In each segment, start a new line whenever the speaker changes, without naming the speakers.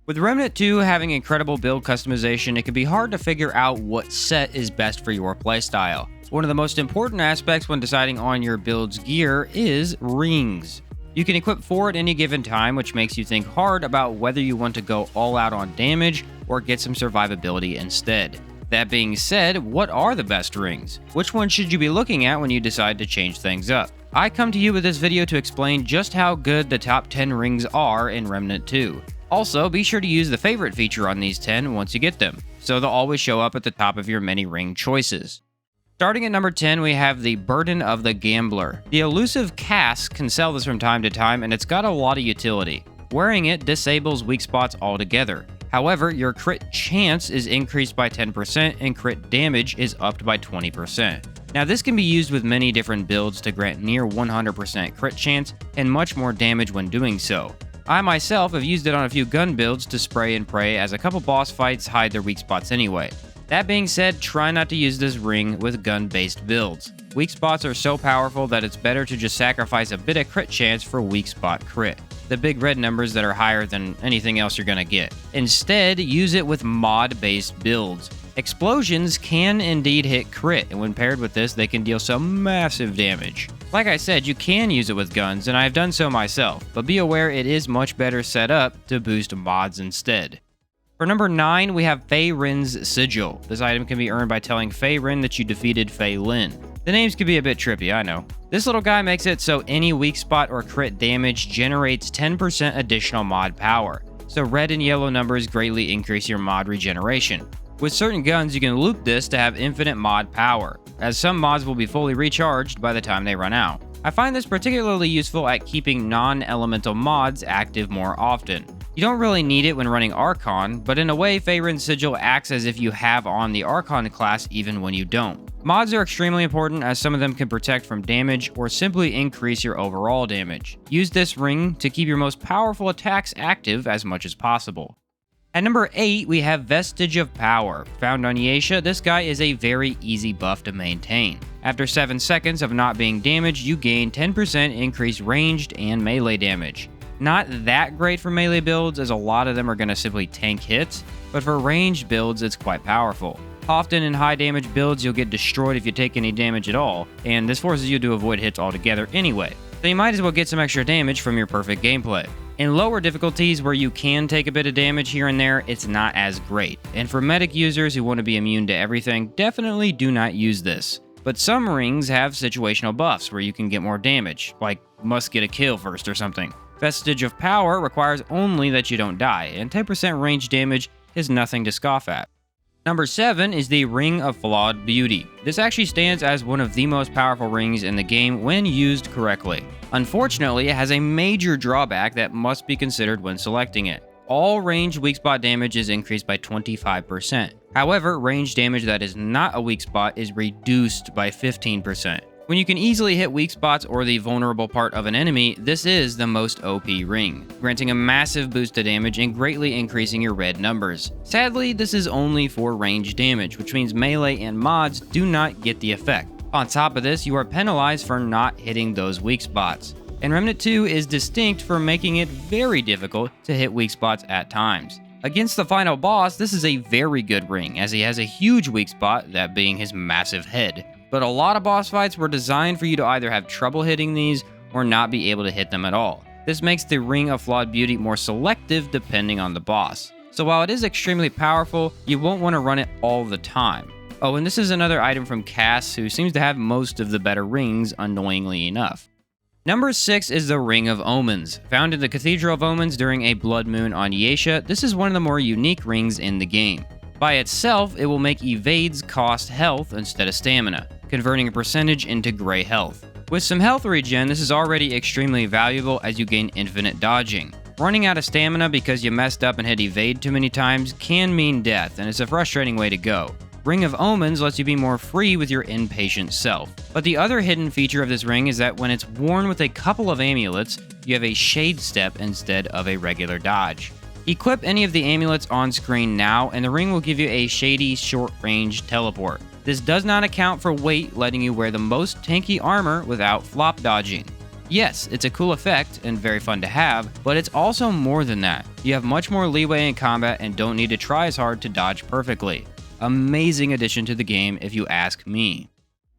With Remnant 2 having incredible build customization, it can be hard to figure out what set is best for your playstyle. One of the most important aspects when deciding on your build's gear is rings. You can equip 4 at any given time, which makes you think hard about whether you want to go all out on damage or get some survivability instead. That being said, what are the best rings? Which one should you be looking at when you decide to change things up? I come to you with this video to explain just how good the top 10 rings are in Remnant 2. Also, be sure to use the favorite feature on these 10 once you get them, so they'll always show up at the top of your many ring choices. Starting at number 10, we have the Burden of the Gambler. The elusive Cask can sell this from time to time, and it's got a lot of utility. Wearing it disables weak spots altogether. However, your crit chance is increased by 10% and crit damage is upped by 20%. Now, this can be used with many different builds to grant near 100% crit chance and much more damage when doing so. I myself have used it on a few gun builds to spray and pray, as a couple boss fights hide their weak spots anyway. That being said, try not to use this ring with gun-based builds. Weak spots are so powerful that it's better to just sacrifice a bit of crit chance for weak spot crit, the big red numbers that are higher than anything else you're gonna get. Instead, use it with mod-based builds. Explosions can indeed hit crit, and when paired with this, they can deal some massive damage. Like I said, you can use it with guns, and I've done so myself, but be aware it is much better set up to boost mods instead. For number 9, we have Fei Rin's Sigil. This item can be earned by telling Fei Rin that you defeated Fei Lin. The names can be a bit trippy, I know. This little guy makes it so any weak spot or crit damage generates 10% additional mod power, so red and yellow numbers greatly increase your mod regeneration. With certain guns, you can loop this to have infinite mod power, as some mods will be fully recharged by the time they run out. I find this particularly useful at keeping non-elemental mods active more often. You don't really need it when running Archon, but in a way, Fei Rin's Sigil acts as if you have on the Archon class even when you don't. Mods are extremely important, as some of them can protect from damage or simply increase your overall damage. Use this ring to keep your most powerful attacks active as much as possible. At number 8, we have Vestige of Power. Found on Yeisha, this guy is a very easy buff to maintain. After 7 seconds of not being damaged, you gain 10% increased ranged and melee damage. Not that great for melee builds, as a lot of them are going to simply tank hits, but for ranged builds it's quite powerful. Often in high damage builds you'll get destroyed if you take any damage at all, and this forces you to avoid hits altogether anyway, so you might as well get some extra damage from your perfect gameplay. In lower difficulties where you can take a bit of damage here and there, it's not as great, and for medic users who want to be immune to everything, definitely do not use this. But some rings have situational buffs where you can get more damage, like must get a kill first or something. Vestige of Power requires only that you don't die, and 10% range damage is nothing to scoff at. Number 7 is the Ring of Flawed Beauty. This actually stands as one of the most powerful rings in the game when used correctly. Unfortunately, it has a major drawback that must be considered when selecting it. All ranged weak spot damage is increased by 25%. However, ranged damage that is not a weak spot is reduced by 15%. When you can easily hit weak spots or the vulnerable part of an enemy, this is the most OP ring, granting a massive boost to damage and greatly increasing your red numbers. Sadly, this is only for ranged damage, which means melee and mods do not get the effect. On top of this, you are penalized for not hitting those weak spots. And Remnant 2 is distinct for making it very difficult to hit weak spots at times. Against the final boss, this is a very good ring, as he has a huge weak spot, that being his massive head. But a lot of boss fights were designed for you to either have trouble hitting these or not be able to hit them at all. This makes the Ring of Flawed Beauty more selective depending on the boss. So while it is extremely powerful, you won't want to run it all the time. Oh, and this is another item from Cass, who seems to have most of the better rings, annoyingly enough. Number 6 is the Ring of Omens. Found in the Cathedral of Omens during a blood moon on Yeisha, this is one of the more unique rings in the game. By itself, it will make evades cost health instead of stamina, converting a percentage into gray health. With some health regen, this is already extremely valuable as you gain infinite dodging. Running out of stamina because you messed up and hit evade too many times can mean death, and it's a frustrating way to go. Ring of Omens lets you be more free with your impatient self. But the other hidden feature of this ring is that when it's worn with a couple of amulets, you have a shade step instead of a regular dodge. Equip any of the amulets on screen now, and the ring will give you a shady short-range teleport. This does not account for weight, letting you wear the most tanky armor without flop dodging. Yes, it's a cool effect and very fun to have, but it's also more than that. You have much more leeway in combat and don't need to try as hard to dodge perfectly. Amazing addition to the game if you ask me.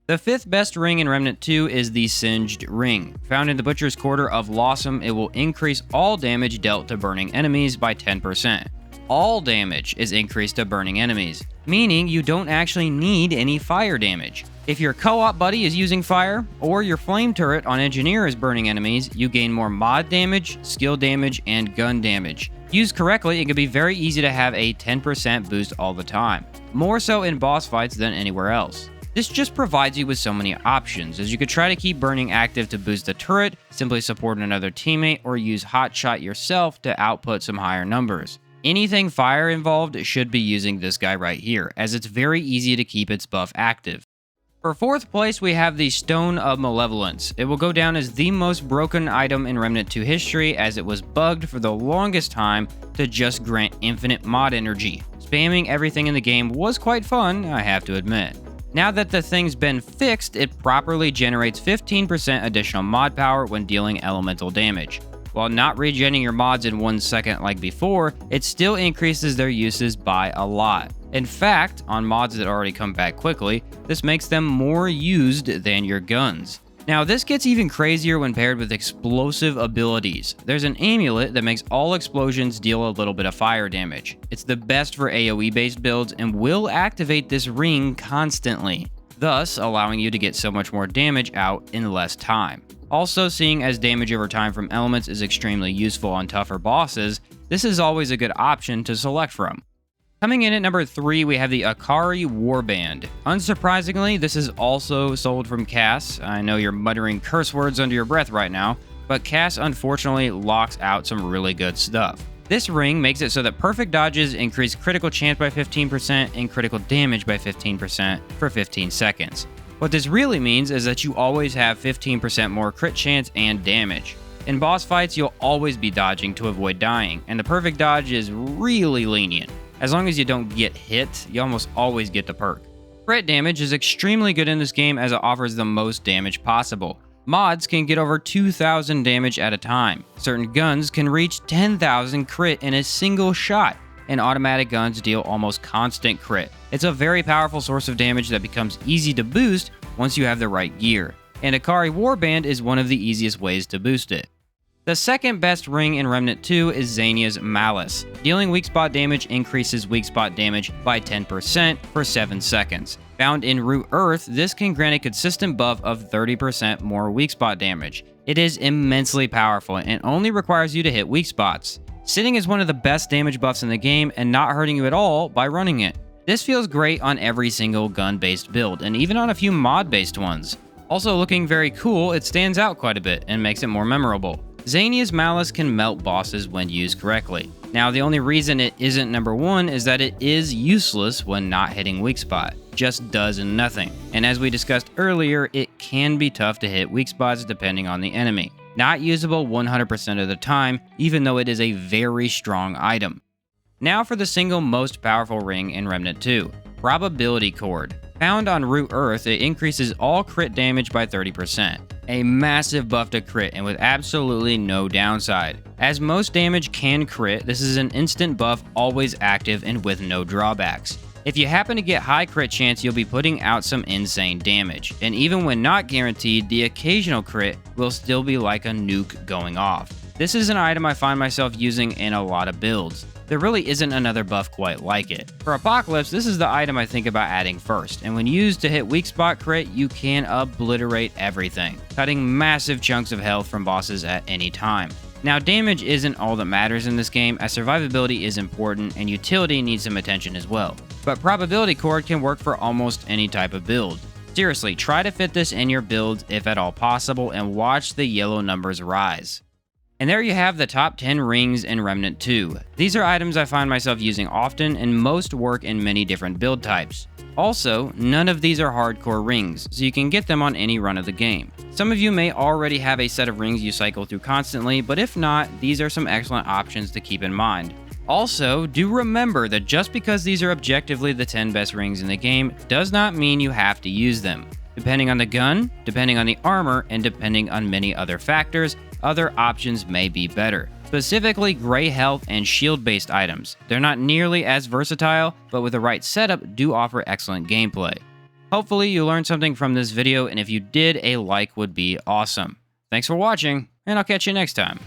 The 5th best ring in Remnant 2 is the Singed Ring. Found in the Butcher's Quarter of Lawsome, it will increase all damage dealt to burning enemies by 10%. All damage is increased to burning enemies, meaning you don't actually need any fire damage. If your co-op buddy is using fire, or your flame turret on Engineer is burning enemies, you gain more mod damage, skill damage, and gun damage. Used correctly, it can be very easy to have a 10% boost all the time, more so in boss fights than anywhere else. This just provides you with so many options, as you could try to keep burning active to boost the turret, simply support another teammate, or use hotshot yourself to output some higher numbers. Anything fire involved should be using this guy right here, as it's very easy to keep its buff active. For 4th place, we have the Stone of Malevolence. It will go down as the most broken item in Remnant 2 history, as it was bugged for the longest time to just grant infinite mod energy. Spamming everything in the game was quite fun, I have to admit. Now that the thing's been fixed, it properly generates 15% additional mod power when dealing elemental damage. While not regenning your mods in 1 second like before, it still increases their uses by a lot. In fact, on mods that already come back quickly, this makes them more used than your guns. Now, this gets even crazier when paired with explosive abilities. There's an amulet that makes all explosions deal a little bit of fire damage. It's the best for AoE based builds and will activate this ring constantly, thus allowing you to get so much more damage out in less time. Also, seeing as damage over time from elements is extremely useful on tougher bosses, this is always a good option to select from. Coming in at number 3, we have the Akari Warband. Unsurprisingly, this is also sold from Cass. I know you're muttering curse words under your breath right now, but Cass unfortunately locks out some really good stuff. This ring makes it so that perfect dodges increase critical chance by 15% and critical damage by 15% for 15 seconds. What this really means is that you always have 15% more crit chance and damage. In boss fights, you'll always be dodging to avoid dying, and the perfect dodge is really lenient. As long as you don't get hit, you almost always get the perk. Crit damage is extremely good in this game as it offers the most damage possible. Mods can get over 2,000 damage at a time. Certain guns can reach 10,000 crit in a single shot, and automatic guns deal almost constant crit. It's a very powerful source of damage that becomes easy to boost once you have the right gear, and Akari Warband is one of the easiest ways to boost it. The 2nd best ring in Remnant 2 is Xania's Malice. Dealing weak spot damage increases weak spot damage by 10% for 7 seconds. Found in Root Earth, this can grant a consistent buff of 30% more weak spot damage. It is immensely powerful and only requires you to hit weak spots. Sitting is one of the best damage buffs in the game and not hurting you at all by running it. This feels great on every single gun-based build, and even on a few mod-based ones. Also looking very cool, it stands out quite a bit and makes it more memorable. Xania's Malice can melt bosses when used correctly. Now, the only reason it isn't number 1 is that it is useless when not hitting weak spot. Just does nothing. And as we discussed earlier, it can be tough to hit weak spots depending on the enemy. Not usable 100% of the time, even though it is a very strong item. Now for the single most powerful ring in Remnant 2, Probability Cord. Found on Root Earth, it increases all crit damage by 30%. A massive buff to crit and with absolutely no downside. As most damage can crit, this is an instant buff always active and with no drawbacks. If you happen to get high crit chance, you'll be putting out some insane damage. And even when not guaranteed, the occasional crit will still be like a nuke going off. This is an item I find myself using in a lot of builds. There really isn't another buff quite like it. For Apocalypse, this is the item I think about adding first, and when used to hit weak spot crit, you can obliterate everything, cutting massive chunks of health from bosses at any time. Now, damage isn't all that matters in this game, as survivability is important and utility needs some attention as well. But Probability Cord can work for almost any type of build. Seriously, try to fit this in your builds if at all possible and watch the yellow numbers rise. And there you have the top 10 rings in Remnant 2. These are items I find myself using often and most work in many different build types. Also, none of these are hardcore rings, so you can get them on any run of the game. Some of you may already have a set of rings you cycle through constantly, but if not, these are some excellent options to keep in mind. Also, do remember that just because these are objectively the 10 best rings in the game, does not mean you have to use them. Depending on the gun, depending on the armor, and depending on many other factors, other options may be better. Specifically, gray health and shield-based items. They're not nearly as versatile, but with the right setup do offer excellent gameplay. Hopefully you learned something from this video, and if you did, a like would be awesome. Thanks for watching, and I'll catch you next time.